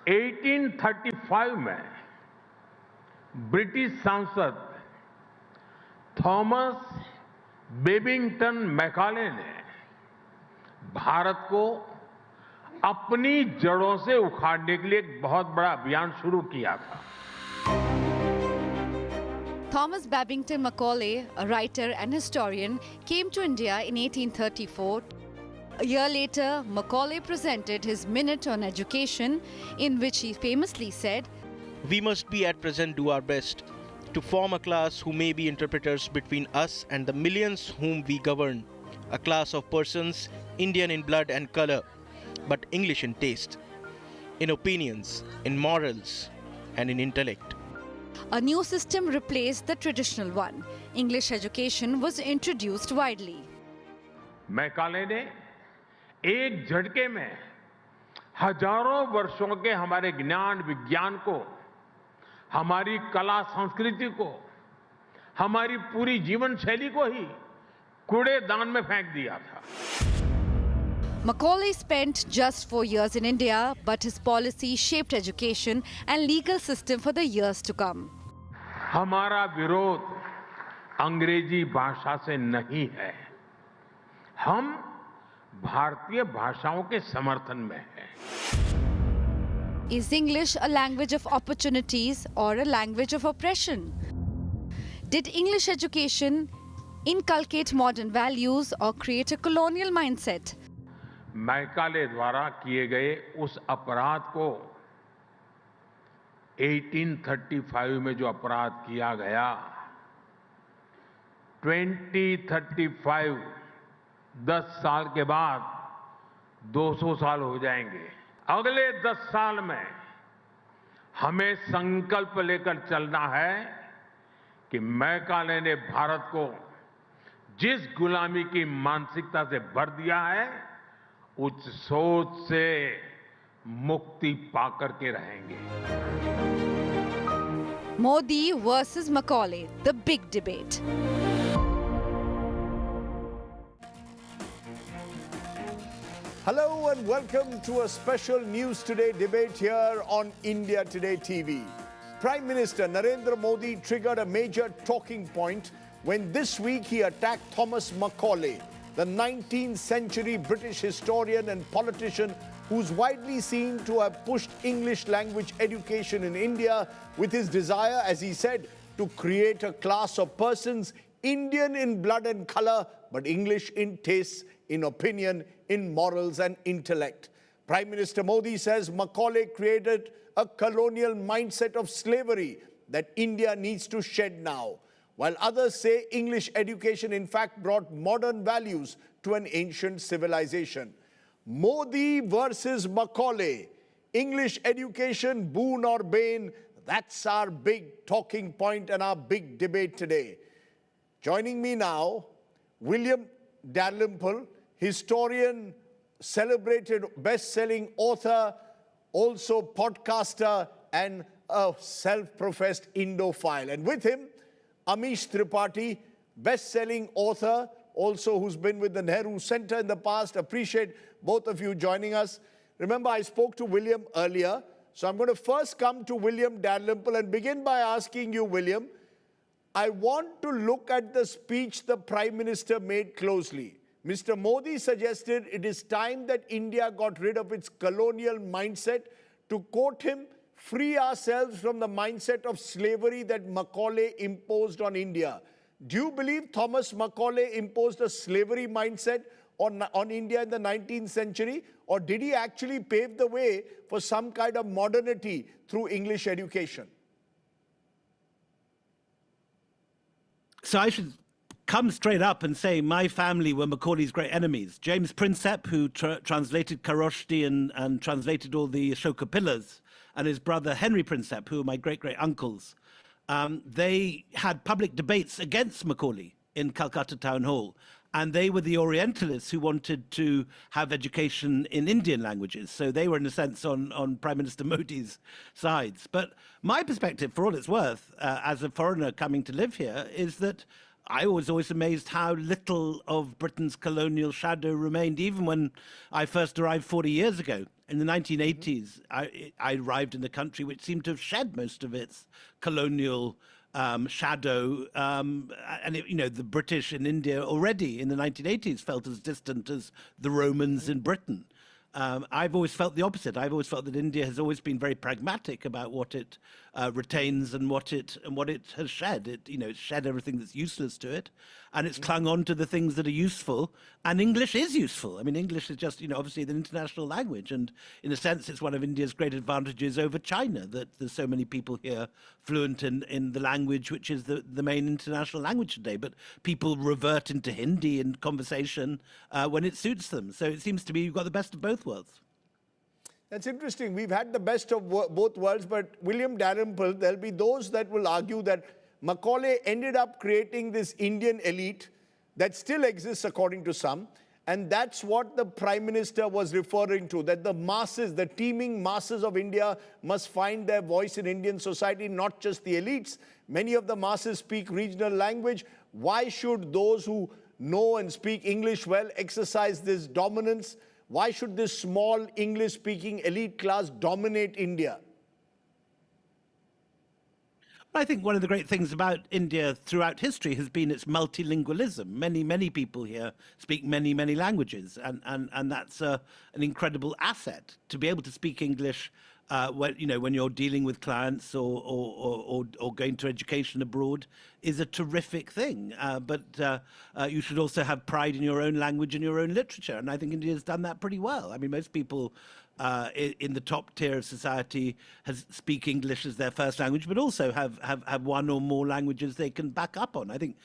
1835 में ब्रिटिश सांसद Thomas Babington Macaulay ने भारत को अपनी जड़ों से उखाड़ने के लिए एक बहुत बड़ा अभियान शुरू किया था। Thomas Babington Macaulay, a writer and historian, came to India in 1834. A year later, Macaulay presented his Minute on Education, in which he famously said, "We must be at present do our best to form a class who may be interpreters between us and the millions whom we govern, a class of persons Indian in blood and color, but English in taste, in opinions, in morals, and in intellect." A new system replaced the traditional one. English education was introduced widely. Macaulay ने एक झटके में हजारों वर्षों के हमारे ज्ञान विज्ञान को, हमारी कला संस्कृति को, हमारी पूरी जीवन शैली को ही कूड़ेदान में फेंक दिया था। Macaulay spent just 4 years in India, but his policy shaped education and legal system for the years to come. हमारा विरोध अंग्रेजी भाषा से नहीं है, हम भारतीय भाषाओं के समर्थन में हैं। Is English a language of opportunities or a language of oppression? Did English education inculcate modern values or create a colonial mindset? Macaulay द्वारा किए गए उस अपराध को 1835 में जो अपराध किया गया, 2035 10 साल के बाद 200 साल हो जाएंगे। अगले 10 साल में हमें संकल्प लेकर चलना है कि मैकाले ने भारत को जिस गुलामी की मानसिकता से भर दिया है, उस सोच से मुक्ति पाकर के रहेंगे। Modi versus Macaulay, the big debate. Hello and welcome to a special News Today debate here on India Today TV. Prime Minister Narendra Modi triggered a major talking point when this week he attacked Thomas Macaulay, the 19th century British historian and politician who's widely seen to have pushed English language education in India with his desire, as he said, to create a class of persons Indian in blood and color, but English in taste, in opinion, in morals and intellect. Prime Minister Modi says Macaulay created a colonial mindset of slavery that India needs to shed now, while others say English education in fact brought modern values to an ancient civilization. Modi versus Macaulay. English education, boon or bane? That's our big talking point and our big debate today. Joining me now, William Dalrymple, historian, celebrated best-selling author, also podcaster and a self-professed Indophile. And with him, Amish Tripathi, best-selling author, also who's been with the Nehru Center in the past. Appreciate both of you joining us. Remember, I spoke to William earlier, so I'm going to first come to William Dalrymple and begin by asking you, William, I want to look at the speech the Prime Minister made closely. Mr. Modi suggested it is time that India got rid of its colonial mindset. To quote him, free ourselves from the mindset of slavery that Macaulay imposed on India. Do you believe Thomas Macaulay imposed a slavery mindset on India in the 19th century? Or did he actually pave the way for some kind of modernity through English education? So I should come straight up and say my family were Macaulay's great enemies. James Prinsep, who translated Kharoshti and translated all the Ashoka pillars, and his brother Henry Prinsep, who were my great-great-uncles, they had public debates against Macaulay in Calcutta Town Hall. And they were the Orientalists who wanted to have education in Indian languages. So they were, in a sense, on Prime Minister Modi's sides. But my perspective, for all it's worth, as a foreigner coming to live here, is that I was always amazed how little of Britain's colonial shadow remained, even when I first arrived 40 years ago. In the 1980s, I arrived in the country which seemed to have shed most of its colonial shadow. And, the British in India already in the 1980s felt as distant as the Romans in Britain. I've always felt the opposite. I've always felt that India has always been very pragmatic about what it retains and what it has shed. It's shed everything that's useless to it, and it's clung on to the things that are useful. And English is useful. I mean, English is just obviously the international language, and in a sense, it's one of India's great advantages over China that there's so many people here fluent in the language which is the main international language today. But people revert into Hindi in conversation when it suits them. So it seems to me you've got the best of both worlds. That's interesting. We've had the best of both worlds, but William Dalrymple, there'll be those that will argue that Macaulay ended up creating this Indian elite that still exists according to some, and that's what the Prime Minister was referring to, that the masses, the teeming masses of India must find their voice in Indian society, not just the elites. Many of the masses speak regional language. Why should those who know and speak English well exercise this dominance? Why should this small English-speaking elite class dominate India? I think one of the great things about India throughout history has been its multilingualism. Many people here speak many languages, and that's an incredible asset to be able to speak English when you're dealing with clients or going to education abroad is a terrific thing. But you should also have pride in your own language and your own literature, and I think India has done that pretty well. I mean, most people in the top tier of society speak English as their first language, but also have one or more languages they can back up on. I think,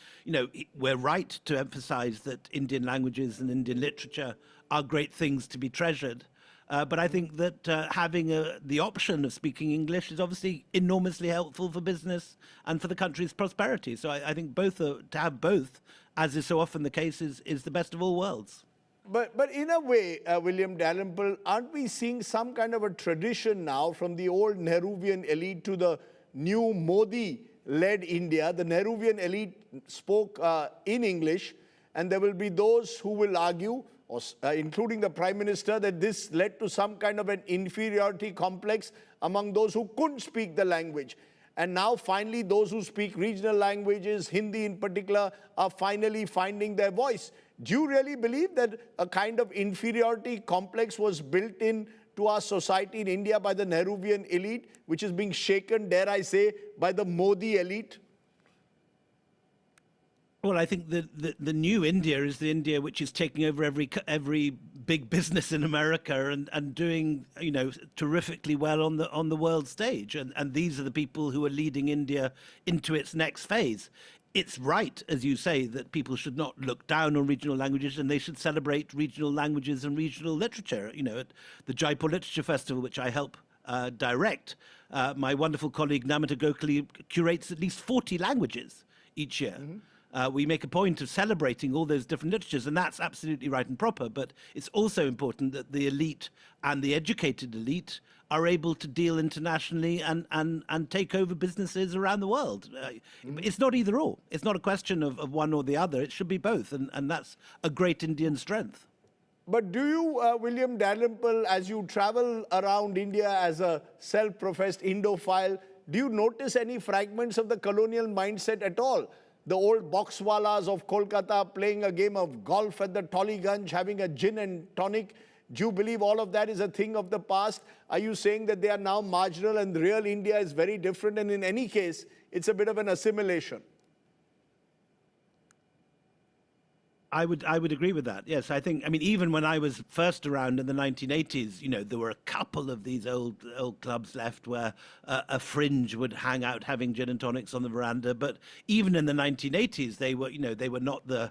we're right to emphasize that Indian languages and Indian literature are great things to be treasured. But I think that having the option of speaking English is obviously enormously helpful for business and for the country's prosperity. So I think to have both, as is so often the case, is the best of all worlds. But in a way, William Dalrymple, aren't we seeing some kind of a tradition now from the old Nehruvian elite to the new Modi-led India? The Nehruvian elite spoke in English, and there will be those who will argue, including the Prime Minister, that this led to some kind of an inferiority complex among those who couldn't speak the language. And now finally those who speak regional languages, Hindi in particular, are finally finding their voice. Do you really believe that a kind of inferiority complex was built in to our society in India by the Nehruvian elite, which is being shaken, dare I say, by the Modi elite? Well, I think the new India is the India which is taking over every big business in America and doing terrifically well on the world stage, and these are the people who are leading India into its next phase. It's right, as you say, that people should not look down on regional languages, and they should celebrate regional languages and regional literature. At the Jaipur Literature Festival, which I help direct, my wonderful colleague Namita Gokhale curates at least 40 languages each year. We make a point of celebrating all those different literatures, and that's absolutely right and proper. But it's also important that the elite and the educated elite are able to deal internationally and take over businesses around the world. It's not either or. It's not a question of one or the other. It should be both, and that's a great Indian strength. But do you, William Dalrymple, as you travel around India as a self-professed Indophile, do you notice any fragments of the colonial mindset at all? The old boxwalas of Kolkata playing a game of golf at the Tollygunge, having a gin and tonic. Do you believe all of that is a thing of the past? Are you saying that they are now marginal and the real India is very different, and in any case, it's a bit of an assimilation? I would agree with that. Yes, I mean, even when I was first around in the 1980s, there were a couple of these old clubs left where a fringe would hang out having gin and tonics on the veranda. But even in the 1980s, they were not the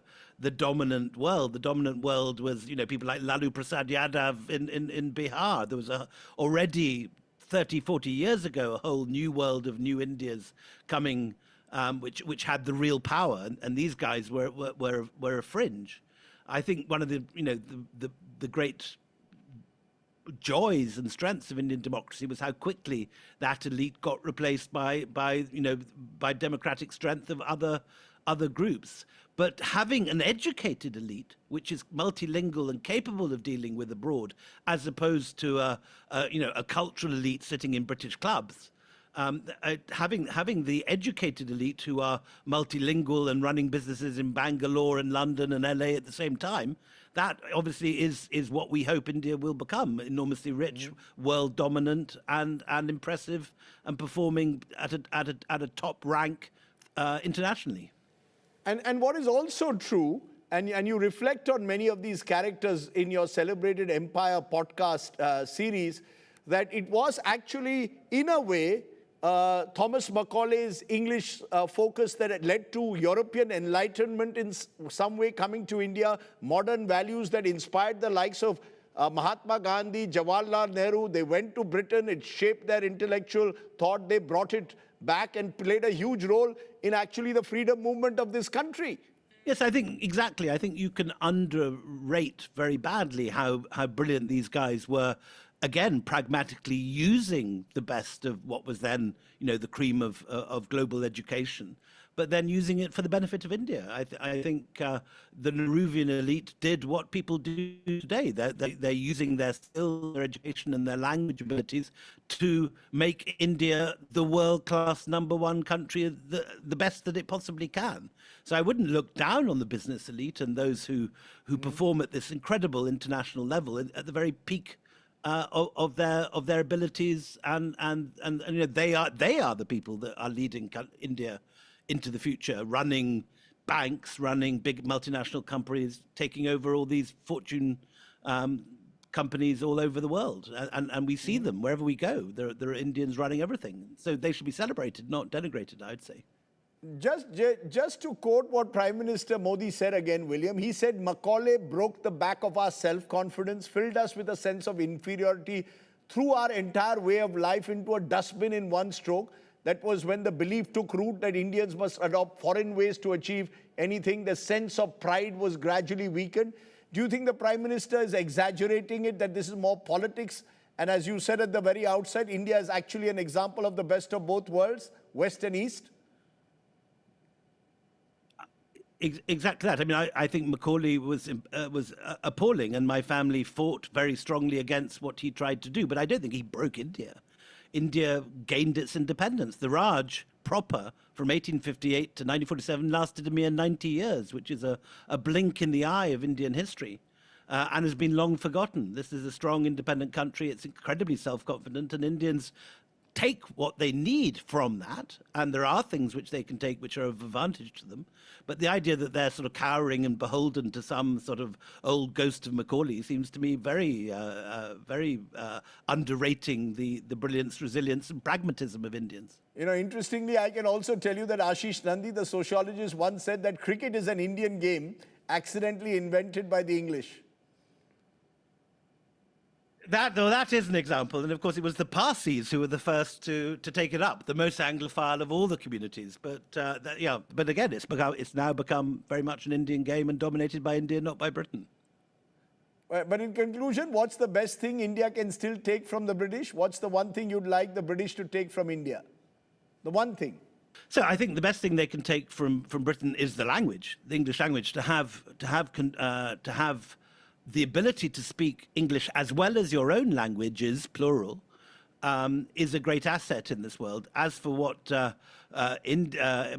dominant world. The dominant world was, people like Lalu Prasad Yadav in Bihar. There was already 30, 40 years ago, a whole new world of new Indias coming, which had the real power, and these guys were a fringe. I think one of the great joys and strengths of Indian democracy was how quickly that elite got replaced by democratic strength of other other groups. But having an educated elite, which is multilingual and capable of dealing with abroad, as opposed to a cultural elite sitting in British clubs, having the educated elite who are multilingual and running businesses in Bangalore and London and LA at the same time, that obviously is what we hope India will become: enormously rich, world dominant, and impressive, and performing at a top rank internationally. And what is also true, and you reflect on many of these characters in your celebrated Empire podcast series, that it was actually, in a way, Thomas Macaulay's English focus that had led to European enlightenment in some way coming to India, modern values that inspired the likes of Mahatma Gandhi, Jawaharlal Nehru. They went to Britain, it shaped their intellectual thought, they brought it back and played a huge role in actually the freedom movement of this country. Yes, I think exactly. I think you can underrate very badly how brilliant these guys were. Again, pragmatically using the best of what was then, the cream of global education, but then using it for the benefit of India. I think the Nehruvian elite did what people do today. They're using their skill, their education, and their language abilities to make India the world-class #1 country, the best that it possibly can. So I wouldn't look down on the business elite and those who perform at this incredible international level at the very peak of their abilities, and they are the people that are leading India into the future, running banks, running big multinational companies, taking over all these fortune companies all over the world, and we see them wherever we go. There are Indians running everything, so they should be celebrated, not denigrated, I'd say. Just to quote what Prime Minister Modi said again, William, he said, Macaulay broke the back of our self-confidence, filled us with a sense of inferiority, threw our entire way of life into a dustbin in one stroke. That was when the belief took root that Indians must adopt foreign ways to achieve anything. The sense of pride was gradually weakened. Do you think the Prime Minister is exaggerating it, that this is more politics? And as you said at the very outset, India is actually an example of the best of both worlds, West and East? Exactly that. I mean, I think Macaulay was appalling, and my family fought very strongly against what he tried to do. But I don't think he broke India. India gained its independence. The Raj proper from 1858 to 1947 lasted a mere 90 years, which is a blink in the eye of Indian history, and has been long forgotten. This is a strong, independent country. It's incredibly self-confident, and Indians take what they need from that, and there are things which they can take which are of advantage to them. But the idea that they're sort of cowering and beholden to some sort of old ghost of Macaulay seems to me very underrating the brilliance, resilience, and pragmatism of Indians. Interestingly, I can also tell you that Ashish Nandi, the sociologist, once said that cricket is an Indian game accidentally invented by the English. That is an example, and of course it was the Parsis who were the first to take it up, the most Anglophile of all the communities. But but again, it's now become very much an Indian game and dominated by India, not by Britain. But in conclusion, what's the best thing India can still take from the British? What's the one thing you'd like the British to take from India? The one thing. So I think the best thing they can take from Britain is the language, the English language, to have the ability to speak English as well as your own languages, plural, is a great asset in this world. As for what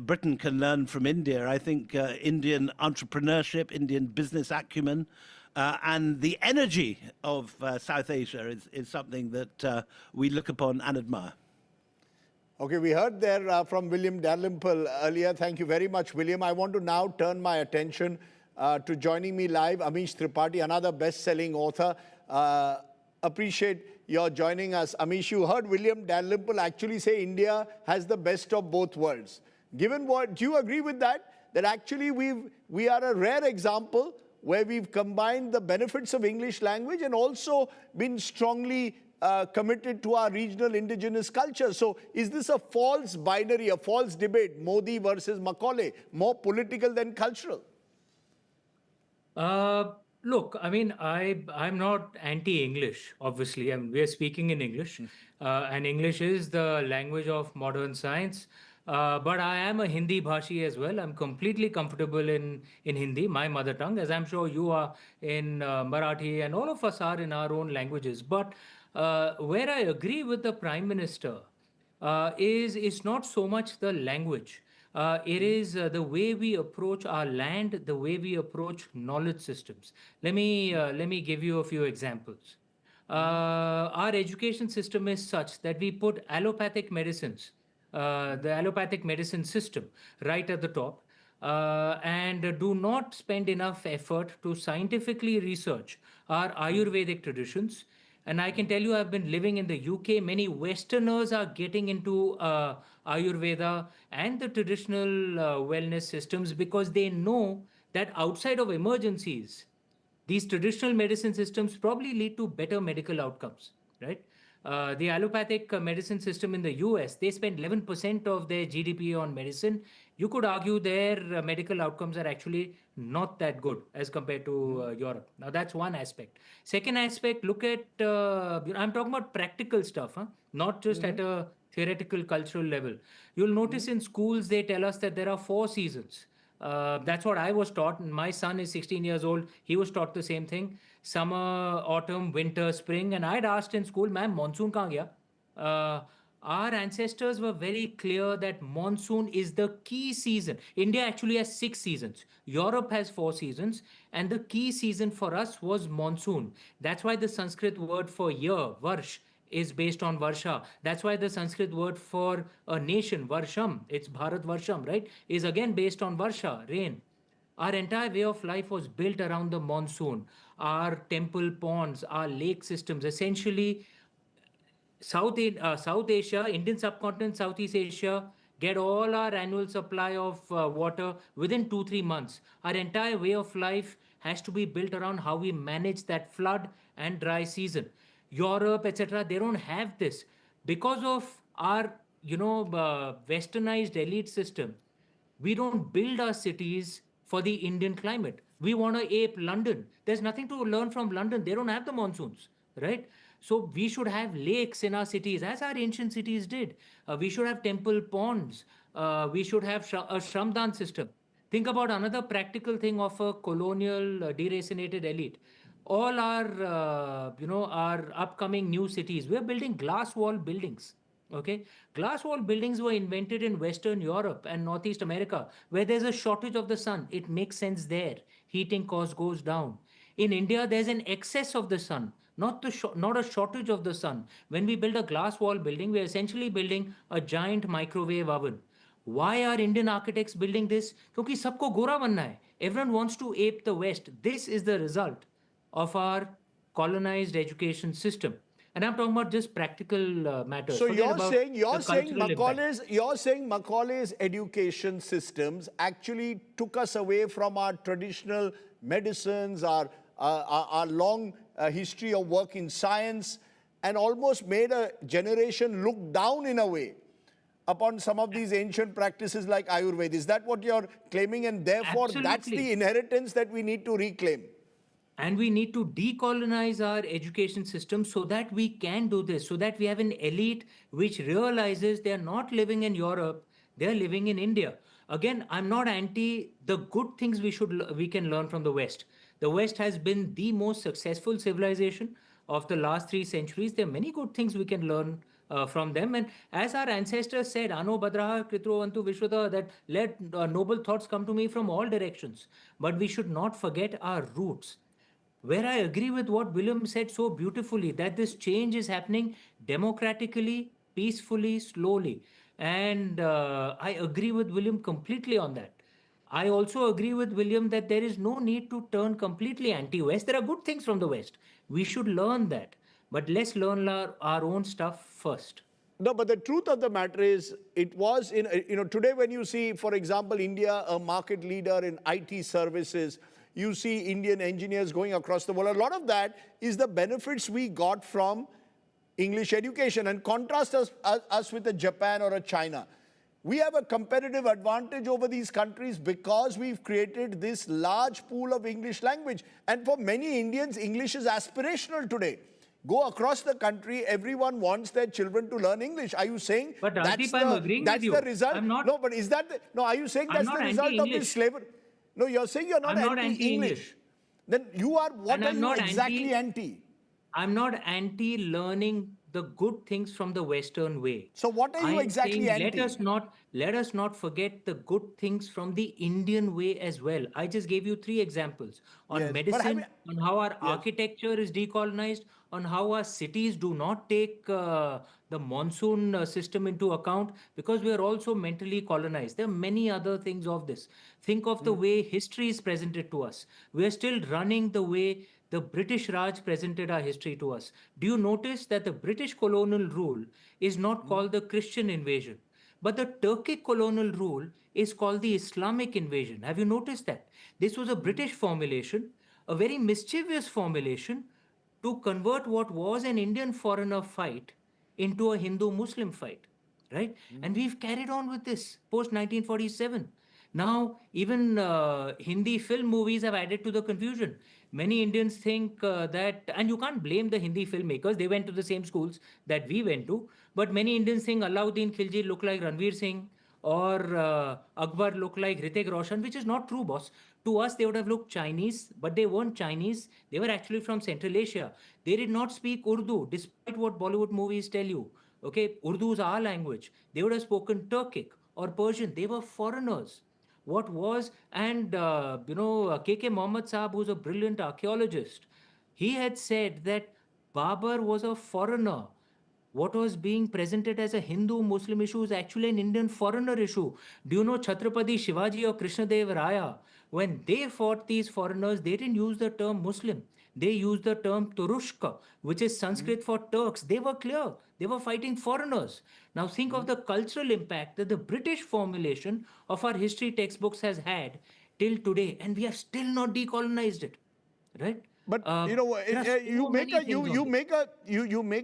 Britain can learn from India, I think Indian entrepreneurship, Indian business acumen, and the energy of South Asia is something that we look upon and admire. Okay, we heard there from William Dalrymple earlier. Thank you very much, William. I want to now turn my attention to joining me live, Amish Tripathi, another best-selling author. Appreciate your joining us. Amish, you heard William Dalrymple actually say India has the best of both worlds. Given what, do you agree with that? That actually we are a rare example where we've combined the benefits of English language and also been strongly committed to our regional indigenous culture. So is this a false binary, a false debate, Modi versus Macaulay, more political than cultural? Look, I mean, I'm not anti-English, obviously. I mean, we are speaking in English, and English is the language of modern science. But I am a Hindi bhashi as well. I'm completely comfortable in Hindi, my mother tongue, as I'm sure you are in Marathi, and all of us are in our own languages. But where I agree with the Prime Minister is it's not so much the language. It is the way we approach our land, the way we approach knowledge systems. Let me give you a few examples. Our education system is such that we put allopathic medicines, the allopathic medicine system, right at the top, and do not spend enough effort to scientifically research our Ayurvedic traditions. And I can tell you, I've been living in the UK. Many Westerners are getting into Ayurveda and the traditional wellness systems because they know that outside of emergencies, these traditional medicine systems probably lead to better medical outcomes, right? The allopathic medicine system in the US, they spend 11% of their GDP on medicine. You could argue their medical outcomes are actually not that good as compared to Europe. Now, that's one aspect. Second aspect, look at, I'm talking about practical stuff, huh? Not just at a theoretical cultural level. You'll notice in schools, they tell us that there are 4 seasons. That's what I was taught. My son is 16 years old. He was taught the same thing: summer, autumn, winter, spring. And I'd asked in school, "Ma'am, monsoon kahan gaya?" Our ancestors were very clear that monsoon is the key season. India actually has 6 seasons. Europe has 4 seasons, and the key season for us was monsoon. That's why the Sanskrit word for year, varsh, is based on Varsha. That's why the Sanskrit word for a nation, Varsham, it's Bharat Varsham, right, is again based on Varsha, rain. Our entire way of life was built around the monsoon. Our temple ponds, our lake systems, essentially South Asia, Indian subcontinent, Southeast Asia, get all our annual supply of water within 2-3 months. Our entire way of life has to be built around how we manage that flood and dry season. Europe, etc., they don't have this because of our, westernized elite system. We don't build our cities for the Indian climate. We want to ape London. There's nothing to learn from London. They don't have the monsoons, right? So we should have lakes in our cities, as our ancient cities did. We should have temple ponds. We should have a Shramdan system. Think about another practical thing of a colonial deracinated elite. All our upcoming new cities, we're building glass wall buildings. Okay, glass wall buildings were invented in Western Europe and Northeast America, where there's a shortage of the sun. It makes sense there. Heating cost goes down. In India, there's an excess of the sun, not a shortage of the sun. When we build a glass wall building, we're essentially building a giant microwave oven. Why are Indian architects building this? क्योंकि सबको गोरा बनना है. Everyone wants to ape the West. This is the result of our colonized education system. And I'm talking about just practical matters. So Forget about the cultural impact. you're saying Macaulay's education systems actually took us away from our traditional medicines, our long history of work in science, and almost made a generation look down in a way upon some of these ancient practices like Ayurveda. Is that what you're claiming? And therefore, that's Absolutely. the inheritance that we need to reclaim. And we need to decolonize our education system so that we can do this, so that we have an elite which realizes they're not living in Europe, they're living in India. Again, I'm not anti the good things we can learn from the West. The West has been the most successful civilization of the last 3 centuries. There are many good things we can learn from them. And as our ancestors said, Ano Badraha Kritrovantu Vishwata, that let noble thoughts come to me from all directions. But we should not forget our roots. Where I agree with what William said so beautifully, that this change is happening democratically, peacefully, slowly. And I agree with William completely on that. I also agree with William that there is no need to turn completely anti-West. There are good things from the West. We should learn that. But let's learn our own stuff first. No, but the truth of the matter is, it was in, today when you see, for example, India, a market leader in IT services, you see Indian engineers going across the world. A lot of that is the benefits we got from English education. And contrast us with a Japan or a China. We have a competitive advantage over these countries because we've created this large pool of English language. And for many Indians, English is aspirational today. Go across the country, everyone wants their children to learn English. Are you saying But Rajdeep, I'm agreeing that's with you. the result? I'm not. No, but is that no? Are you saying I'm that's not the result of this anti-English. slavery? No, you're saying you're not I'm not anti-English. anti-English. Then you are. What And are I'm you not exactly anti? I'm not anti learning the good things from the Western way. So what are you I'm exactly saying anti? let us not forget the good things from the Indian way as well. I just gave you three examples on Yes, but medicine, on how our yes. architecture is decolonized, on how our cities do not take the monsoon system into account because we are also mentally colonized. There are many other things of this. Think of the way history is presented to us. We are still running the way the British Raj presented our history to us. Do you notice that the British colonial rule is not called the Christian invasion, but the Turkic colonial rule is called the Islamic invasion? Have you noticed that? This was a British formulation, a very mischievous formulation to convert what was an Indian foreigner fight into a Hindu Muslim fight, right? And we've carried on with this post 1947. Now, even Hindi film movies have added to the confusion. Many Indians think that, and you can't blame the Hindi filmmakers, they went to the same schools that we went to, but many Indians think Alauddin Khilji looked like Ranveer Singh or Akbar looked like Hrithik Roshan, which is not true, boss. To us, they would have looked Chinese, but they weren't Chinese. They were actually from Central Asia. They did not speak Urdu, despite what Bollywood movies tell you. Okay, Urdu is our language. They would have spoken Turkic or Persian. They were foreigners. What was, and KK Mohammed Saab, who's a brilliant archaeologist, he had said that Babur was a foreigner. What was being presented as a Hindu Muslim issue is actually an Indian foreigner issue. Do you know Chhatrapati Shivaji or Krishnadev Raya? When they fought these foreigners, they didn't use the term Muslim. They used the term Turushka, which is Sanskrit for Turks. They were clear. They were fighting foreigners. Now think of the cultural impact that the British formulation of our history textbooks has had till today, and we have still not decolonized it, right? But you make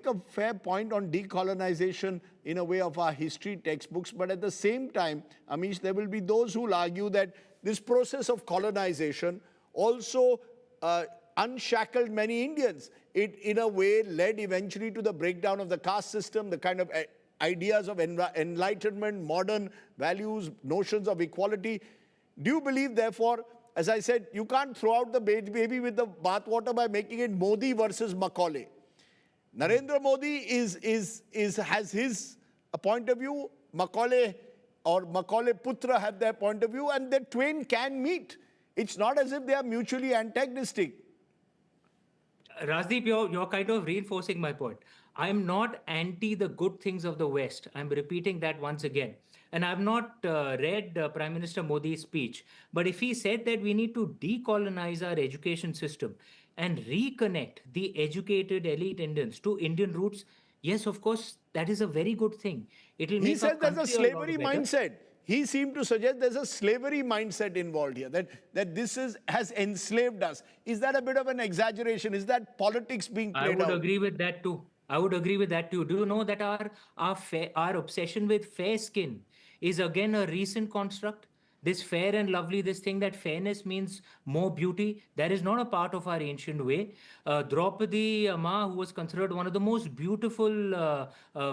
a fair point on decolonization in a way of our history textbooks. But at the same time, Amish, there will be those who will argue that this process of colonization also unshackled many Indians. It, in a way, led eventually to the breakdown of the caste system, the kind of ideas of enlightenment, modern values, notions of equality. Do you believe, therefore, as I said, you can't throw out the baby with the bathwater by making it Modi versus Macaulay. Narendra Modi has his point of view, Macaulay or Macaulay Putra have their point of view, and the twain can meet. It's not as if they are mutually antagonistic. Rajdeep, you're kind of reinforcing my point. I'm not anti the good things of the West. I'm repeating that once again. And I've not read Prime Minister Modi's speech. But if he said that we need to decolonize our education system and reconnect the educated elite Indians to Indian roots, yes, of course, that is a very good thing. It'll make He said there's a slavery lot better. mindset. He seemed to suggest there's a slavery mindset involved here, that this has enslaved us. Is that a bit of an exaggeration? Is that politics being played out? I would agree with that too. I would agree with that too. Do you know that our obsession with fair skin is again a recent construct? This fair and lovely, this thing that fairness means more beauty, that is not a part of our ancient way. Draupadi Ma, who was considered one of the most beautiful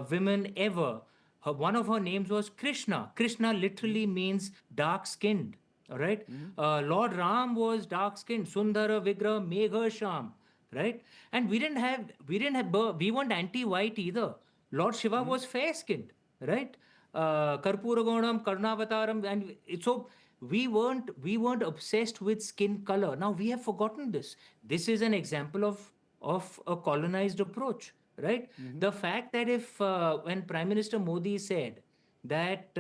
women ever, one of her names was Krishna. Krishna literally means dark-skinned. All right. Lord Ram was dark-skinned. Sundara Vigra Megha Sham. Right. And we weren't anti-white either. Lord Shiva was fair-skinned. Right. Karpuragonam, Karnavataram, and so we weren't obsessed with skin color. Now we have forgotten this. This is an example of a colonized approach. Right? The fact that if when Prime Minister Modi said that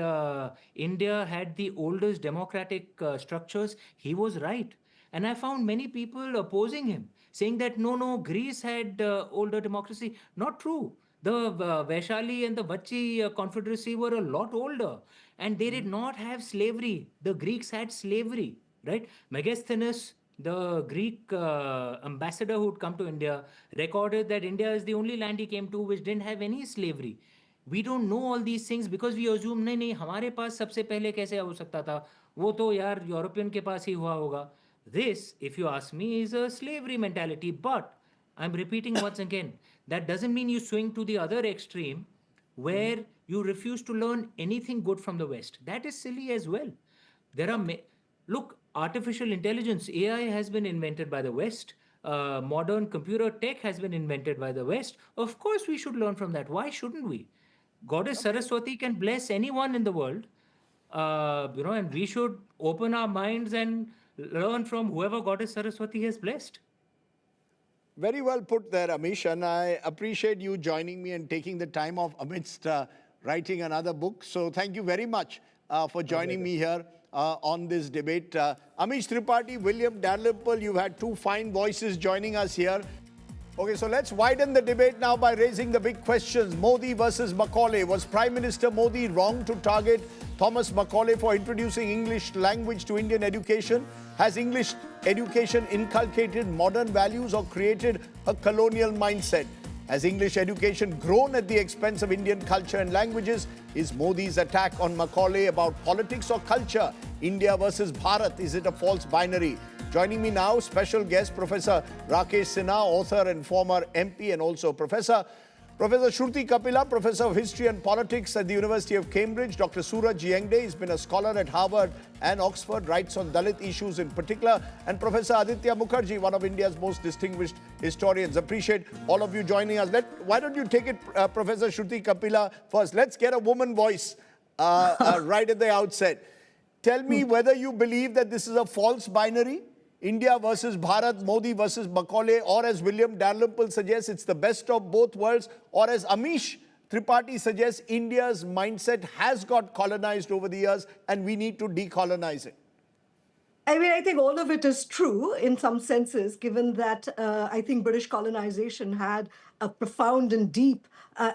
India had the oldest democratic structures, he was right. And I found many people opposing him, saying that no, Greece had older democracy. Not true. The Vaishali and the Vachi confederacy were a lot older, and they did not have slavery. The Greeks had slavery, right? Megasthenes, the Greek ambassador who would come to India, recorded that India is the only land he came to which didn't have any slavery. We don't know all these things because we assume नहीं हमारे पास सबसे पहले कैसे हो सकता था, वो तो यार यूरोपियन के पास ही हुआ होगा. This, if you ask me, is a slavery mentality. But I'm repeating once again, That doesn't mean you swing to the other extreme where you refuse to learn anything good from the West. That is silly as well. There are, look, artificial intelligence, AI has been invented by the West. Modern computer tech has been invented by the West. Of course, we should learn from that. Why shouldn't we? Goddess Saraswati can bless anyone in the world, and we should open our minds and learn from whoever Goddess Saraswati has blessed. Very well put there, Amish, and I appreciate you joining me and taking the time off amidst writing another book. So thank you very much for joining me here on this debate. Amish Tripathi, William Dalrymple, you've had two fine voices joining us here. Okay, so let's widen the debate now by raising the big questions. Modi versus Macaulay. Was Prime Minister Modi wrong to target Thomas Macaulay for introducing English language to Indian education? Has English education inculcated modern values or created a colonial mindset? Has English education grown at the expense of Indian culture and languages? Is Modi's attack on Macaulay about politics or culture? India versus Bharat, is it a false binary? Joining me now, special guest, Professor Rakesh Sinha, author and former MP, and also Professor Shruti Kapila, Professor of History and Politics at the University of Cambridge. Dr. Suraj Yengde, he's been a scholar at Harvard and Oxford, writes on Dalit issues in particular. And Professor Aditya Mukherjee, one of India's most distinguished historians. Appreciate all of you joining us. Why don't you take it, Professor Shruti Kapila, first. Let's get a woman voice right at the outset. Tell me whether you believe that this is a false binary, India versus Bharat, Modi versus Macaulay, or as William Dalrymple suggests, it's the best of both worlds, or as Amish Tripathi suggests, India's mindset has got colonized over the years and we need to decolonize it. I mean, I think all of it is true in some senses, given that I think British colonization had a profound and deep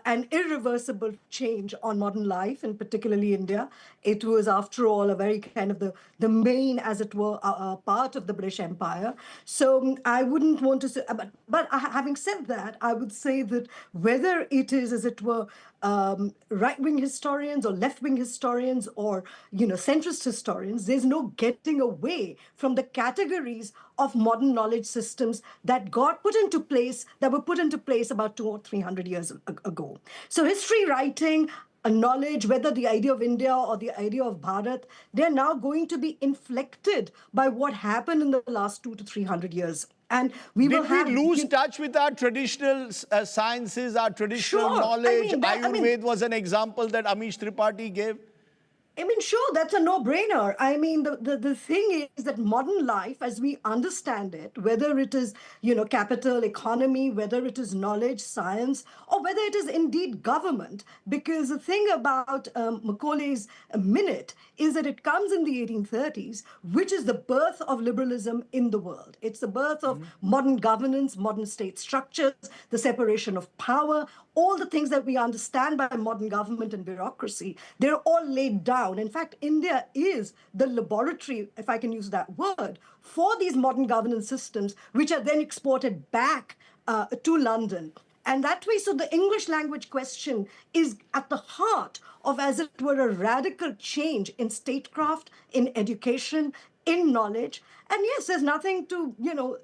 and irreversible change on modern life, and particularly India. It was, after all, a very kind of the main, as it were, part of the British Empire. So I wouldn't want to say, but having said that, I would say that whether it is, as it were, right-wing historians or left-wing historians or, centrist historians, there's no getting away from the categories of modern knowledge systems that were put into place about 200 or 300 years ago. So history writing, knowledge, whether the idea of India or the idea of Bharat, they're now going to be inflected by what happened in the last 200 to 300 years. And we will have... Did we lose touch with our traditional sciences, our traditional knowledge? Ayurveda was an example that Amish Tripathi gave. I mean, sure, that's a no-brainer. I mean, the thing is that modern life, as we understand it, whether it is, capital, economy, whether it is knowledge, science, or whether it is indeed government, because the thing about Macaulay's minute is that it comes in the 1830s, which is the birth of liberalism in the world. It's the birth of modern governance, modern state structures, the separation of power, all the things that we understand by modern government and bureaucracy, they're all laid down. In fact, India is the laboratory, if I can use that word, for these modern governance systems, which are then exported back to London. And that way, so the English language question is at the heart of, as it were, a radical change in statecraft, in education, in knowledge. And yes, there's nothing to,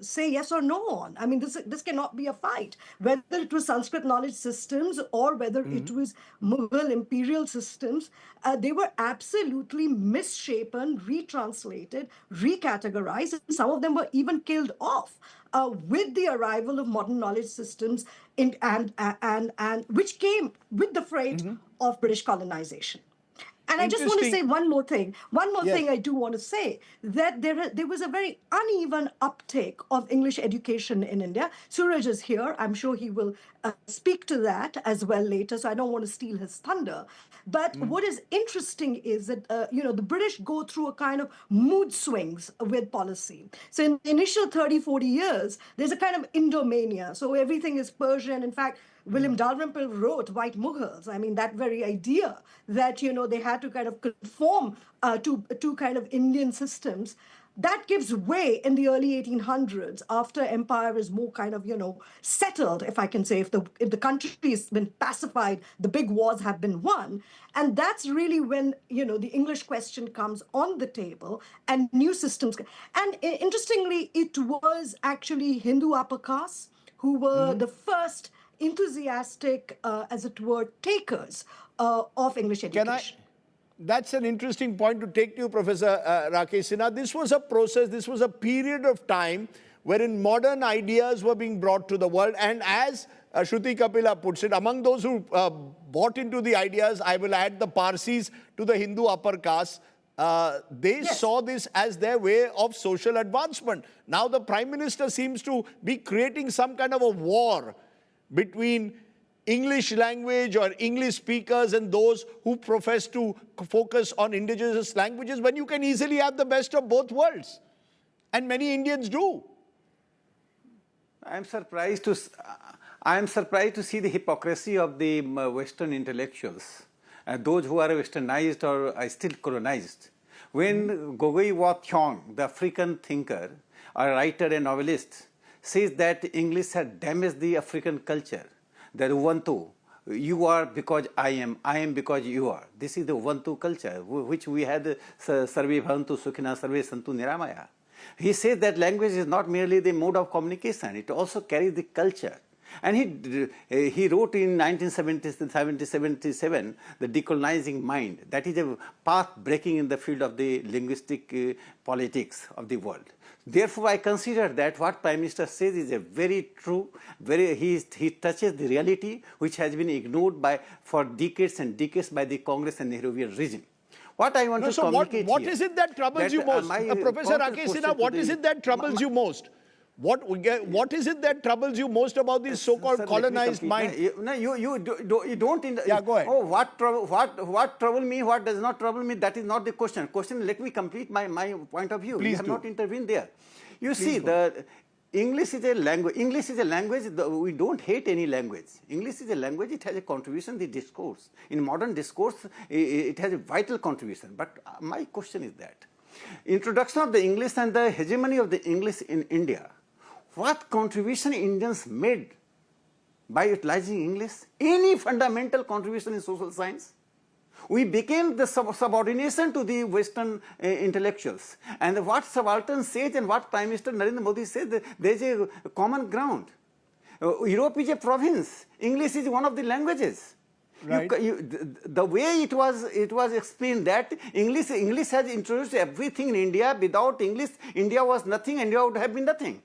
say yes or no on. I mean, this cannot be a fight. Whether it was Sanskrit knowledge systems or whether it was Mughal imperial systems, they were absolutely misshapen, retranslated, recategorized, and some of them were even killed off with the arrival of modern knowledge systems and which came with the freight of British colonization. And I just want to say one more thing. One more thing I do want to say, that there was a very uneven uptake of English education in India. Suraj is here. I'm sure he will speak to that as well later, so I don't want to steal his thunder. But what is interesting is that, the British go through a kind of mood swings with policy. So in the initial 30, 40 years, there's a kind of Indomania. So everything is Persian. In fact, William Dalrymple wrote White Mughals. I mean, that very idea that, they had to kind of conform to kind of Indian systems, that gives way in the early 1800s after empire is more kind of, settled, if I can say, if the country has been pacified, the big wars have been won. And that's really when, the English question comes on the table and new systems. And interestingly, it was actually Hindu upper castes who were the first enthusiastic, as it were, takers of English education. That's an interesting point to take to you, Professor Rakesh Sinha. This was a process, this was a period of time wherein modern ideas were being brought to the world. And as Shruti Kapila puts it, among those who bought into the ideas, I will add the Parsis to the Hindu upper caste. They saw this as their way of social advancement. Now the Prime Minister seems to be creating some kind of a war between English language or English speakers and those who profess to focus on indigenous languages, when you can easily have the best of both worlds. And many Indians do. I am surprised to see the hypocrisy of the Western intellectuals, those who are westernized or still colonized. When Gogoi Wa Thyong, the African thinker, a writer and novelist, says that English had damaged the African culture, that Ubuntu, you are because I am because you are. This is the Ubuntu culture, which we had Sarve Bhavantu Sukhina Sarve Santu Niramaya. He says that language is not merely the mode of communication, it also carries the culture. And he wrote in 1977, The Decolonizing Mind. That is a path breaking in the field of the linguistic politics of the world. Therefore, I consider that what Prime Minister says is a very true, he touches the reality which has been ignored for decades and decades by the Congress and Nehruvian regime. What I want to communicate what here, is it that troubles you most? Professor Rakesh Sinha, what is it that troubles you most? What is it that troubles you most about this so-called colonized mind? No, you don't. Yeah, go ahead. Oh, what trouble me? What does not trouble me? That is not the question. Let me complete my point of view. Please we have do. not intervened there. You see, the English is a language. We don't hate any language. English is a language. It has a contribution in the discourse. In modern discourse, it has a vital contribution. But my question is that introduction of the English and the hegemony of the English in India. What contribution Indians made by utilizing English? Any fundamental contribution in social science? We became the subordination to the Western intellectuals. And what subaltern says and what Prime Minister Narendra Modi says, there is a common ground. Europe is a province. English is one of the languages. Right. The way it was explained that English has introduced everything in India. Without English, India was nothing, India would have been nothing.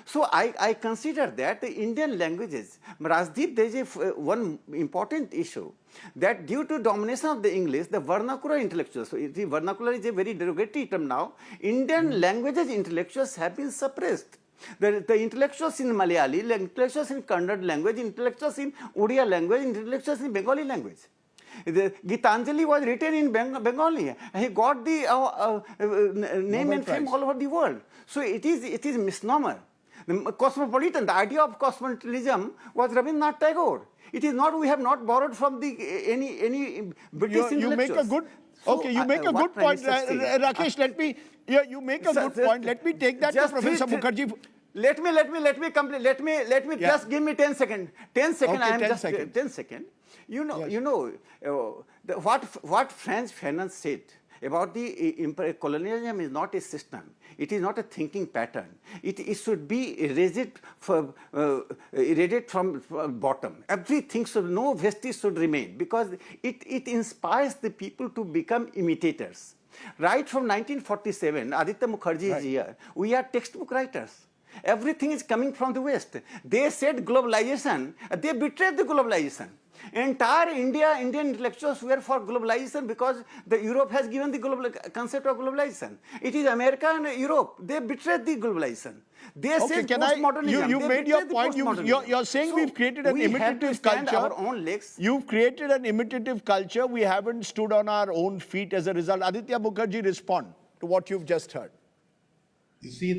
So I consider that the Indian languages, Rajdeep, there is one important issue that due to domination of the English, the vernacular intellectuals, so the vernacular is a very derogatory term now, Indian languages intellectuals have been suppressed. The intellectuals in Malayali, the intellectuals in Kannada language, intellectuals in Odia language, intellectuals in Bengali language. The Gitanjali was written in Bengali. He got the name and fame all over the world. So it is misnomer. The cosmopolitan, the idea of cosmopolitanism was Rabindranath Tagore. It is not, we have not borrowed from any British intellectuals. You make a good, you make a good point. Rakesh, you make a good point. Let me take that to Professor Mukherjee. Let me complete. Let me just give me 10 seconds. 10 seconds. Okay, I am 10 just seconds. 10 seconds. What Frantz Fanon said about the colonialism is not a system. It is not a thinking pattern. It should be erased from bottom. Everything should, no vestige should remain, because it inspires the people to become imitators. Right from 1947, Aditya Mukherjee is here. We are textbook writers. Everything is coming from the West. They said globalization. They betrayed the globalization. Entire Indian intellectuals were for globalization because the Europe has given the concept of globalization. It is America and Europe. They betrayed the globalization. They said postmodernism. You made your point. You're saying so we've created an imitative culture. Our own legs. You've created an imitative culture. We haven't stood on our own feet as a result. Aditya Mukherjee, respond to what you've just heard. You see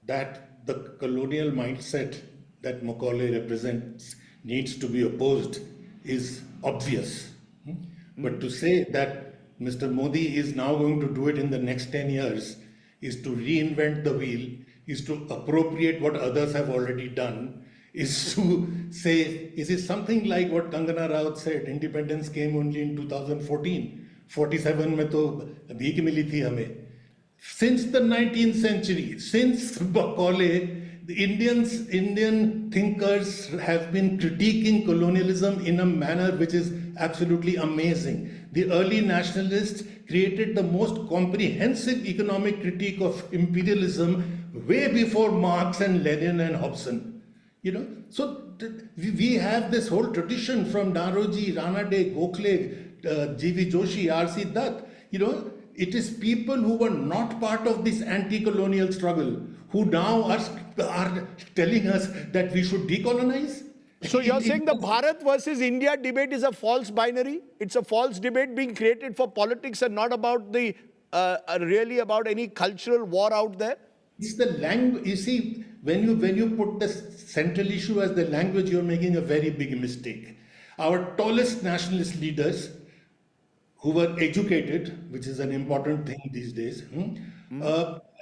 that the colonial mindset that Macaulay represents needs to be opposed is obvious. But to say that Mr. Modi is now going to do it in the next 10 years is to reinvent the wheel, is to appropriate what others have already done, is to say, is it something like what Kangana Rao said, independence came only in 2014, 47 mein to bhik mili thi hame. Since the 19th century, since Macaulay the Indian thinkers have been critiquing colonialism in a manner which is absolutely amazing. The early nationalists created the most comprehensive economic critique of imperialism way before Marx and Lenin and Hobson. So we have this whole tradition from Naroji, Ranade, Gokhale, G.V. Joshi, R.C. Dutt. It is people who were not part of this anti-colonial struggle who now are telling us that we should decolonize. So you're saying the Bharat versus India debate is a false binary? It's a false debate being created for politics and not about the really about any cultural war out there? It's the language. You see, when you put the central issue as the language, you're making a very big mistake. Our tallest nationalist leaders, who were educated, which is an important thing these days,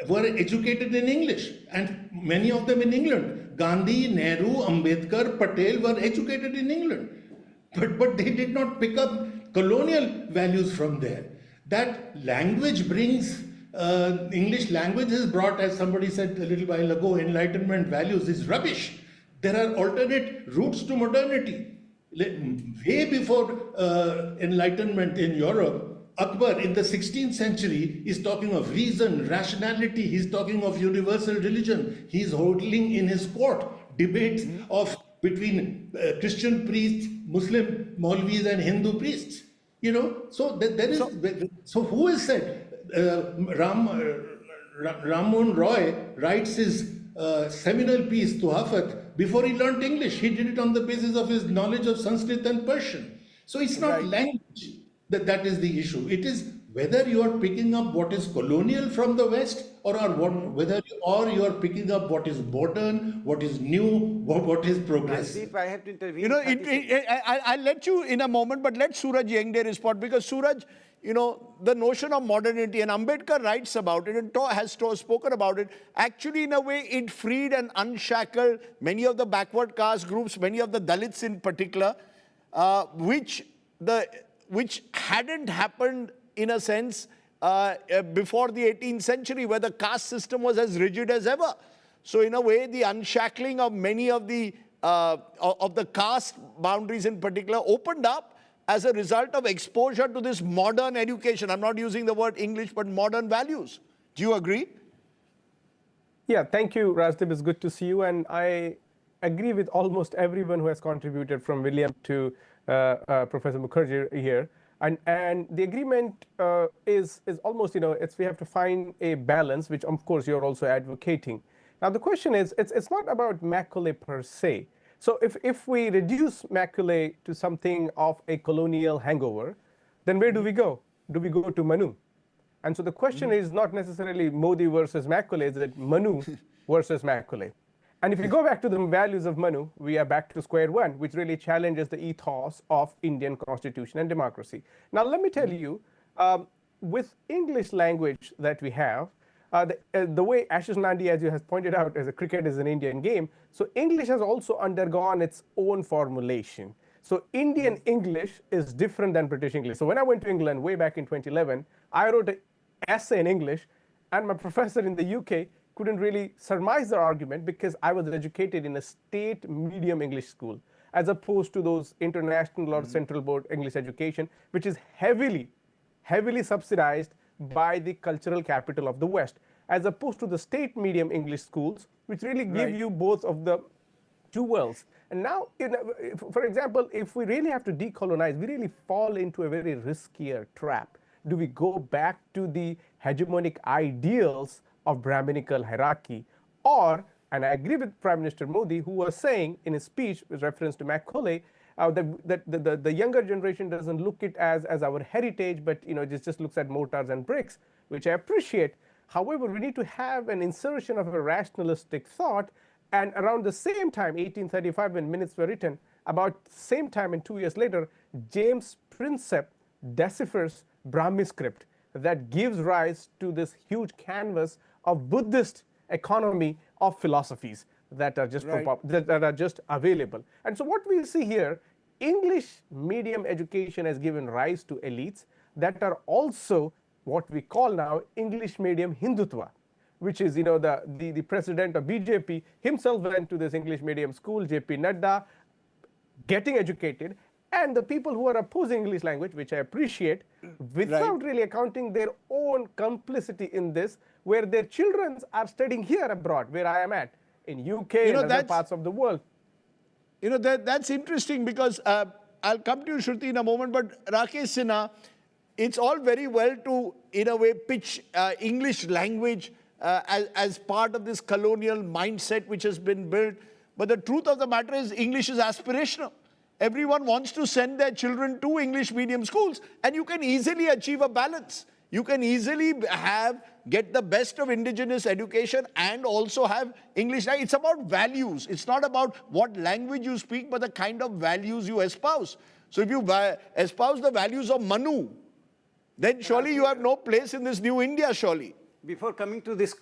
were educated in English, and many of them in England. Gandhi, Nehru, Ambedkar, Patel were educated in England, but they did not pick up colonial values from there. That language brings, English language has brought, as somebody said a little while ago, Enlightenment values is rubbish. There are alternate routes to modernity. Way before Enlightenment in Europe, Akbar in the 16th century is talking of reason, rationality, he's talking of universal religion. He's holding in his court debates between Christian priests, Muslim Maulvis and Hindu priests. So there is, so who is said? Rammohn Roy writes his seminal piece, Tuhafat, before he learned English. He did it on the basis of his knowledge of Sanskrit and Persian. So it's not language that is the issue. It is whether you are picking up what is colonial from the West whether you are picking up what is modern, what is new, what is progressive. I have to intervene. I'll let you in a moment, but let Suraj Yengde respond, because Suraj, the notion of modernity, and Ambedkar writes about it and has spoken about it. Actually, in a way, it freed and unshackled many of the backward caste groups, many of the Dalits in particular, which hadn't happened in a sense before the 18th century, where the caste system was as rigid as ever. So in a way, the unshackling of many of the caste boundaries in particular opened up as a result of exposure to this modern education. I'm not using the word English, but modern values. Do you agree? Yeah, thank you, Rajdeep. It's good to see you. And I agree with almost everyone who has contributed, from William to Professor Mukherjee here. And the agreement is almost, we have to find a balance, which of course you're also advocating. Now the question is, it's not about Macaulay per se. So if we reduce Macaulay to something of a colonial hangover, then where do we go? Do we go to Manu? And so the question is not necessarily Modi versus Macaulay, it's that Manu versus Macaulay. And if you go back to the values of Manu, we are back to square one, which really challenges the ethos of Indian constitution and democracy. Now, let me tell you, with English language that we have, the way Ashish Nandi, as you have pointed out, as a cricket is an Indian game, so English has also undergone its own formulation. So Indian English is different than British English. So when I went to England way back in 2011, I wrote an essay in English, and my professor in the UK couldn't really surmise the argument because I was educated in a state medium English school, as opposed to those international or central board English education, which is heavily subsidized by the cultural capital of the West, as opposed to the state medium English schools, which really give you both of the two worlds. And now, for example, if we really have to decolonize, we really fall into a very riskier trap. Do we go back to the hegemonic ideals of Brahminical hierarchy? Or, and I agree with Prime Minister Modi, who was saying in his speech with reference to Macaulay, that the younger generation doesn't look it as our heritage, but it just looks at mortars and bricks, which I appreciate. However, we need to have an insertion of a rationalistic thought. And around the same time, 1835, when minutes were written, about the same time and 2 years later, James Prinsep deciphers Brahmi script that gives rise to this huge canvas of Buddhist economy of philosophies that are just that are just available. And so what we see here, English medium education has given rise to elites that are also what we call now English medium Hindutva. which is, the president of BJP, himself went to this English medium school, JP Nadda, getting educated, and the people who are opposing English language, which I appreciate, without really accounting their own complicity in this, where their children are studying here abroad, where I am at, in UK and other parts of the world. That's interesting because I'll come to you, Shruti, in a moment, but Rakesh Sinha, it's all very well to, in a way, pitch English language as part of this colonial mindset which has been built. But the truth of the matter is English is aspirational. Everyone wants to send their children to English medium schools, and you can easily achieve a balance. You can easily get the best of indigenous education and also have English. It's about values. It's not about what language you speak, but the kind of values you espouse. So if you espouse the values of Manu, then surely you have no place in this new India, surely. Before coming to this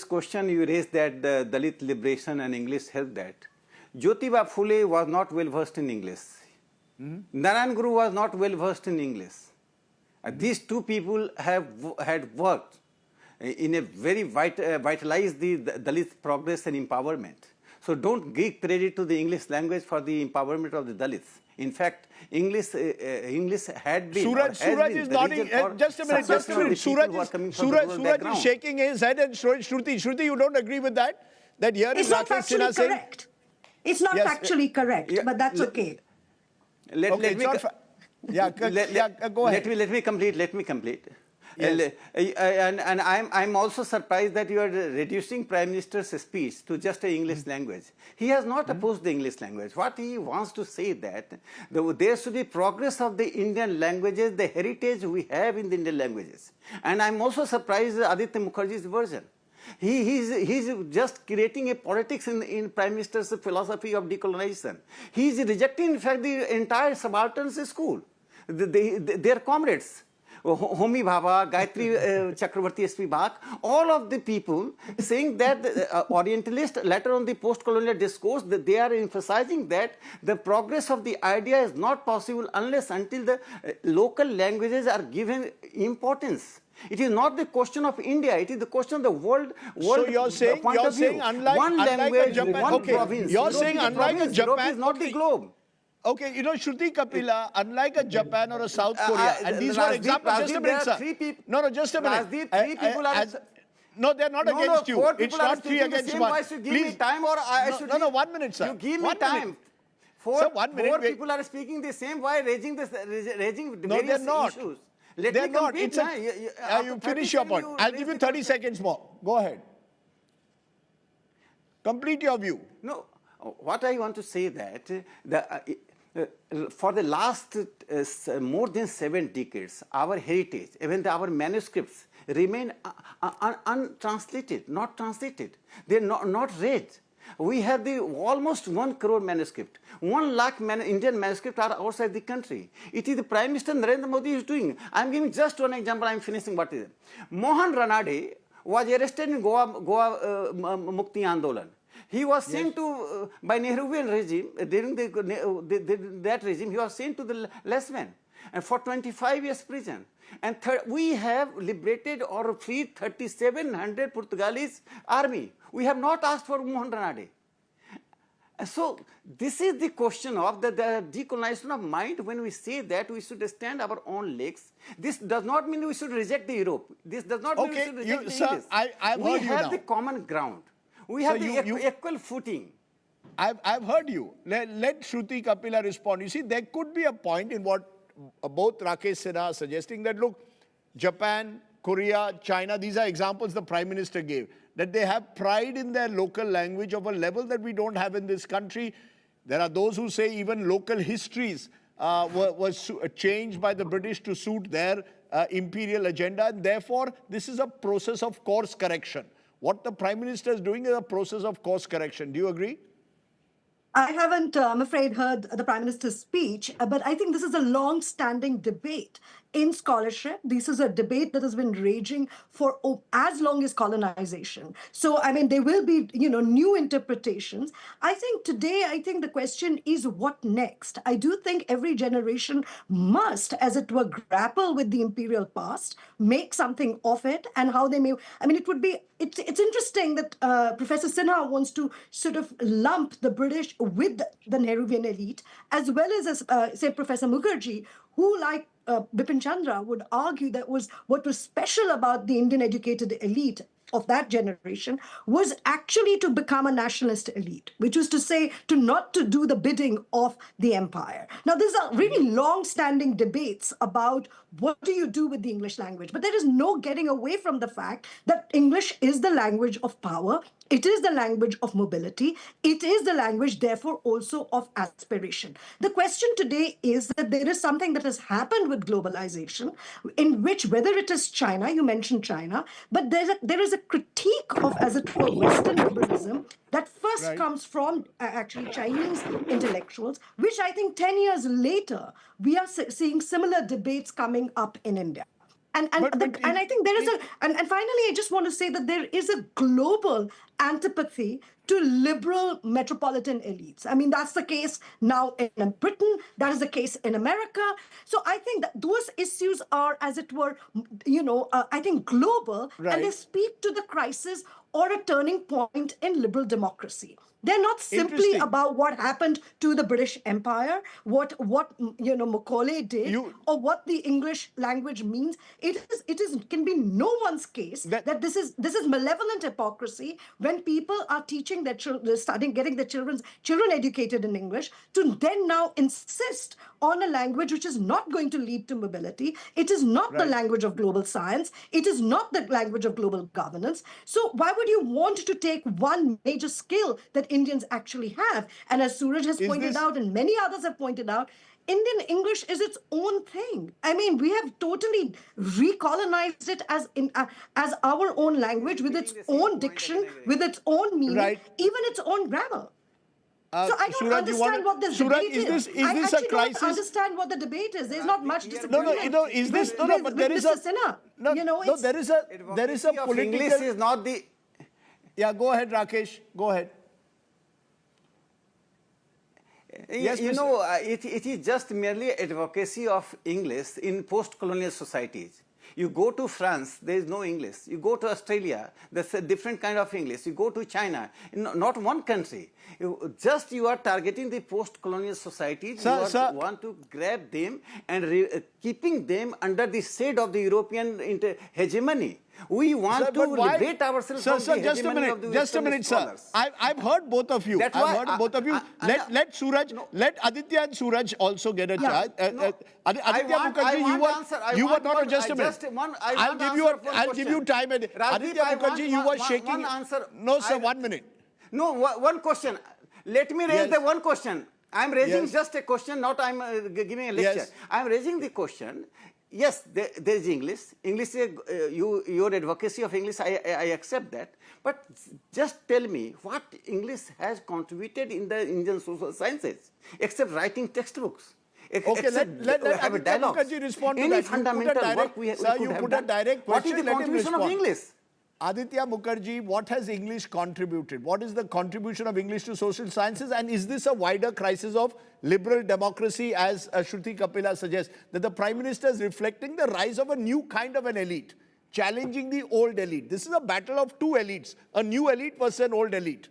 question, you raised that the Dalit liberation and English helped that. Jyotiba Phule was not well versed in English. Narayan Guru was not well versed in English. These two people had worked in a very vitalized the Dalit progress and empowerment. So don't give credit to the English language for the empowerment of the Dalits. In fact, English had been. Suraj is nodding. Just a minute. Suraj is shaking his head, and Shruti, you don't agree with that? That here it's is not Rakesh factually Sinha saying. Correct. It's not factually correct, but that's okay. Let Go ahead. Let me complete. Yes. And I'm also surprised that you are reducing Prime Minister's speech to just an English language. He has not opposed the English language. What he wants to say that there should be progress of the Indian languages, the heritage we have in the Indian languages. And I'm also surprised at Aditya Mukherjee's version. He's just creating a politics in Prime Minister's philosophy of decolonization. He's rejecting, in fact, the entire subalterns school, their comrades. Homi Bhabha, Gayatri Chakravarti Spivak, all of the people saying that Orientalist later on the post-colonial discourse, that they are emphasizing that the progress of the idea is not possible unless until the local languages are given importance. It is not the question of India, it is the question of the world so you're saying, unlike, one language, Japan, one province. You're saying unlike a Japan, is not the globe. Okay, Shruti Kapila, unlike a Japan or a South Korea, and these were examples, just a minute, sir. No, just a minute. Three people are... No, they're not against you. It's not three against one. Please. Give me time or I should... No, 1 minute, sir. You give me time. Four people are speaking the same way, raising various issues. They're not. You finish your point. I'll give you 30 seconds more. Go ahead. Complete your view. No, what I want to say that for the last more than 7 decades, our heritage, even our manuscripts remain untranslated, not translated. They're not read. We have the almost 1 crore manuscript. 1 lakh Indian manuscripts are outside the country. It is the Prime Minister Narendra Modi is doing. I'm giving just one example. I'm finishing what is it. Mohan Ranade was arrested in Goa Mukti Andolan. He was sent to, by Nehruvian regime, during that regime, he was sent to the Lesman and for 25 years prison. And we have liberated or freed 3,700 Portuguese army. We have not asked for Mohan Ranade. So this is the question of the decolonization of mind. When we say that we should stand our own legs, this does not mean we should reject the Europe. This does not mean we should reject the English. I've we heard you have now. the common ground. We have the equal footing. I've heard you. Let Shruti Kapila respond. You see, there could be a point in what both Rakesh Sinha are suggesting that, look, Japan, Korea, China, these are examples the Prime Minister gave, that they have pride in their local language of a level that we don't have in this country. There are those who say even local histories was changed by the British to suit their imperial agenda, and therefore this is a process of course correction. What the Prime Minister is doing is a process of course correction. Do you agree? I haven't, I'm afraid, heard the Prime Minister's speech, but I think this is a long-standing debate in scholarship. This is a debate that has been raging for as long as colonization. So, I mean, there will be, new interpretations. I think today, the question is what next? I do think every generation must, as it were, grapple with the imperial past, make something of it, and how they may, it's interesting that Professor Sinha wants to sort of lump the British with the Nehruvian elite, as well as say, Professor Mukherjee, who, like Bipin Chandra, would argue that what was special about the Indian educated elite of that generation was actually to become a nationalist elite, which was to say not to do the bidding of the empire. Now, these are really long-standing debates about what do you do with the English language, but there is no getting away from the fact that English is the language of power. It is the language of mobility. It is the language, therefore, also of aspiration. The question today is that there is something that has happened with globalization, in which, whether it is China, you mentioned China, but there is a critique of, as it were, Western liberalism that first comes from actually Chinese intellectuals, which I think 10 years later, we are seeing similar debates coming up in India. And I think there is and finally, I just want to say that there is a global antipathy to liberal metropolitan elites. I mean, that's the case now in Britain. That is the case in America. So I think that those issues are, as it were, I think global, and they speak to the crisis or a turning point in liberal democracy. They're not simply about what happened to the British Empire, what Macaulay did, or what the English language means. It can be no one's case that this is malevolent hypocrisy when people are teaching their children, getting their children educated in English, to then now insist on a language which is not going to lead to mobility. It is not the language of global science. It is not the language of global governance. So why would you want to take one major skill that Indians actually have? And as Suraj has pointed out, and many others have pointed out, Indian English is its own thing. I mean, we have totally recolonized it as our own language, with its own diction, with its own meaning, even its own grammar. So I don't understand what this debate is. I actually don't understand what the debate is. There's not much disagreement. But there is a political... English is not the... Yeah, go ahead, Rakesh. Go ahead. Yes, it is just merely advocacy of English in post-colonial societies. You go to France, there is no English. You go to Australia, there's a different kind of English. You go to China, not one country. You are targeting the post-colonial societies. You want to grab them and keeping them under the shade of the European hegemony. We want to liberate ourselves from the hegemony of the Just a minute, sir. I've heard both of you. Let Aditya and Suraj also get a chance. Aditya Mukherjee, you were not just a minute. I'll give you time. Aditya Mukherjee, you were shaking. No, sir, 1 minute. No, one question. Let me raise the one question. I'm raising just a question, not I'm giving a lecture. I'm raising the question. Yes, there is English. English, your advocacy of English, I accept that. But just tell me what English has contributed in the Indian social sciences, except writing textbooks. Okay, let Aditya Mukherjee respond to any that. Fundamental work we could have put a direct question. What is the contribution of English? Aditya Mukherjee, what has English contributed? What is the contribution of English to social sciences? And is this a wider crisis of liberal democracy, as Shruti Kapila suggests, that the Prime Minister is reflecting the rise of a new kind of an elite, challenging the old elite? This is a battle of two elites, a new elite versus an old elite.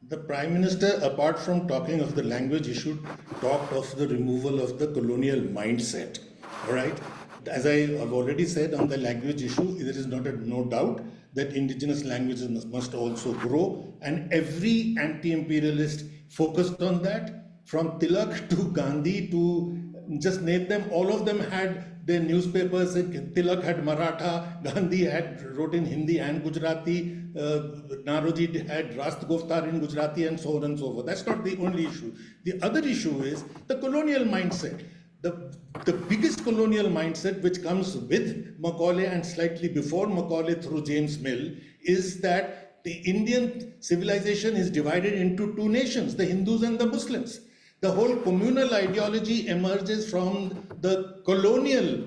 The Prime Minister, apart from talking of the language issue, talked of the removal of the colonial mindset, all right? As I have already said on the language issue, there is no doubt that indigenous languages must also grow, and every anti-imperialist focused on that, from Tilak to Gandhi to just name them, all of them had their newspapers. Tilak had Maratha, Gandhi wrote in Hindi and Gujarati, Naroji had Rast Goftar in Gujarati, and so on and so forth. That's not the only issue. The other issue is the colonial mindset. The biggest colonial mindset, which comes with Macaulay and slightly before Macaulay through James Mill, is that the Indian civilization is divided into two nations, the Hindus and the Muslims. The whole communal ideology emerges from the colonial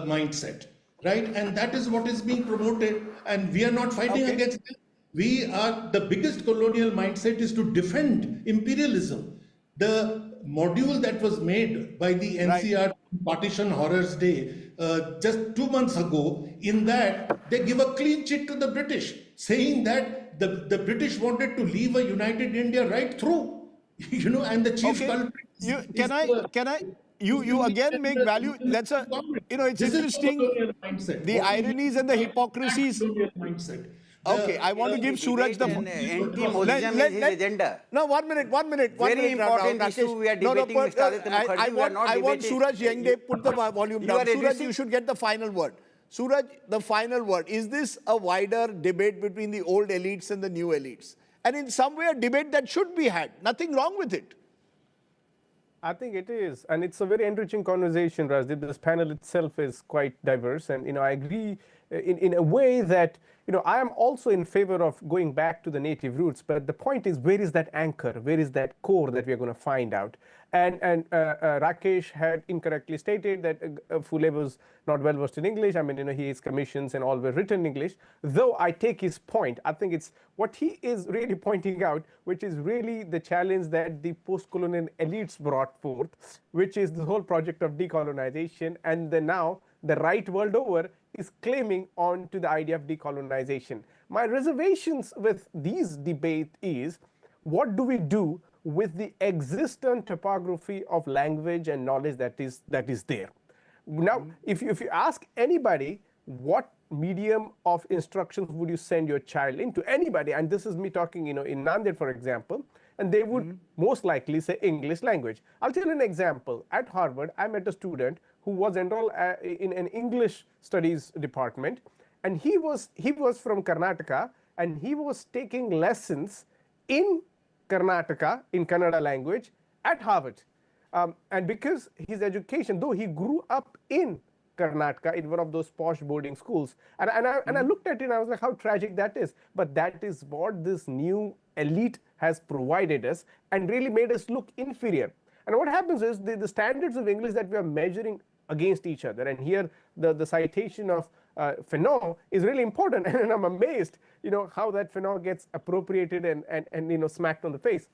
mindset, right? And that is what is being promoted, and we are not fighting against it. We are, the biggest colonial mindset is to defend imperialism. The module that was made by the NCR Partition Horrors Day just 2 months ago, in that they give a clean chit to the British, saying that the British wanted to leave a united India right through, you know, and the chief culprit. You again make value. That's a, you know, it's interesting. The ironies and the hypocrisies. Okay, I want to give Suraj the... Anti-Modiism is his agenda. No, 1 minute. Very important issue we are debating, Mr. Aditya Mukherjee. We are not I want debating. Suraj Yengde, put the volume down. Suraj, you should get the final word. Suraj, the final word. Is this a wider debate between the old elites and the new elites? And in some way, a debate that should be had. Nothing wrong with it. I think it is, and it's a very enriching conversation, Rajdeep. This panel itself is quite diverse, and I agree in a way that I am also in favor of going back to the native roots. But the point is, where is that anchor? Where is that core that we are going to find out? And Rakesh had incorrectly stated that Phule was not well versed in English. I mean, his commissions and all were written in English. Though I take his point, I think it's what he is really pointing out, which is really the challenge that the post-colonial elites brought forth, which is the whole project of decolonization. And now the right world over is claiming on to the idea of decolonization. My reservations with these debates is, what do we do with the existent topography of language and knowledge that is there? Now, if you ask anybody, what medium of instructions would you send your child into, anybody, and this is me talking, in Nanded, for example, and they would most likely say English language. I'll tell you an example. At Harvard, I met a student who was enrolled in an English studies department, and he was from Karnataka, and he was taking lessons in Karnataka in Kannada language at Harvard. And because his education, though he grew up in Karnataka in one of those posh boarding schools, and I looked at it and I was like, how tragic that is. But that is what this new elite has provided us and really made us look inferior. And what happens is the standards of English that we are measuring against each other, and here the citation of Fanon is really important, and I'm amazed, how that Fanon gets appropriated and smacked on the face.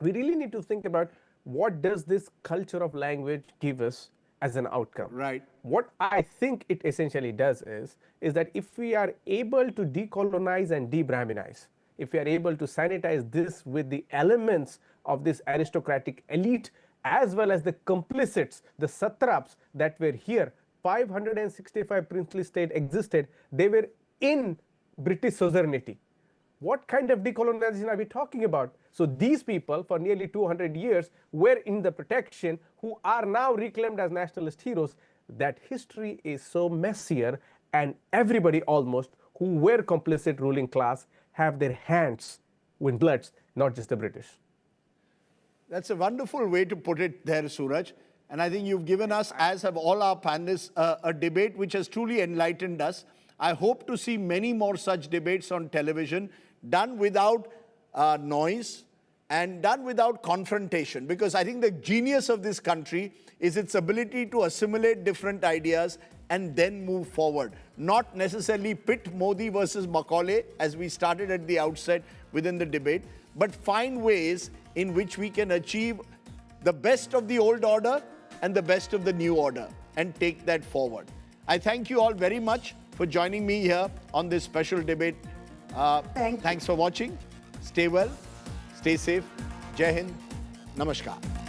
We really need to think about, what does this culture of language give us as an outcome? Right. What I think it essentially does is that if we are able to decolonize and de-Brahminize, if we are able to sanitize this with the elements of this aristocratic elite, as well as the complicits, the satraps that were here, 565 princely states existed, they were in British suzerainty. What kind of decolonization are we talking about? So these people, for nearly 200 years, were in the protection, who are now reclaimed as nationalist heroes. That history is so messier, and everybody almost who were complicit ruling class have their hands in bloods, not just the British. That's a wonderful way to put it there, Suraj. And I think you've given us, as have all our panelists, a debate which has truly enlightened us. I hope to see many more such debates on television, done without noise and done without confrontation. Because I think the genius of this country is its ability to assimilate different ideas and then move forward. Not necessarily pit Modi versus Macaulay, as we started at the outset within the debate, but find ways in which we can achieve the best of the old order and the best of the new order and take that forward. I thank you all very much for joining me here on this special debate. Thanks for watching. Stay well, stay safe. Jai Hind. Namaskar.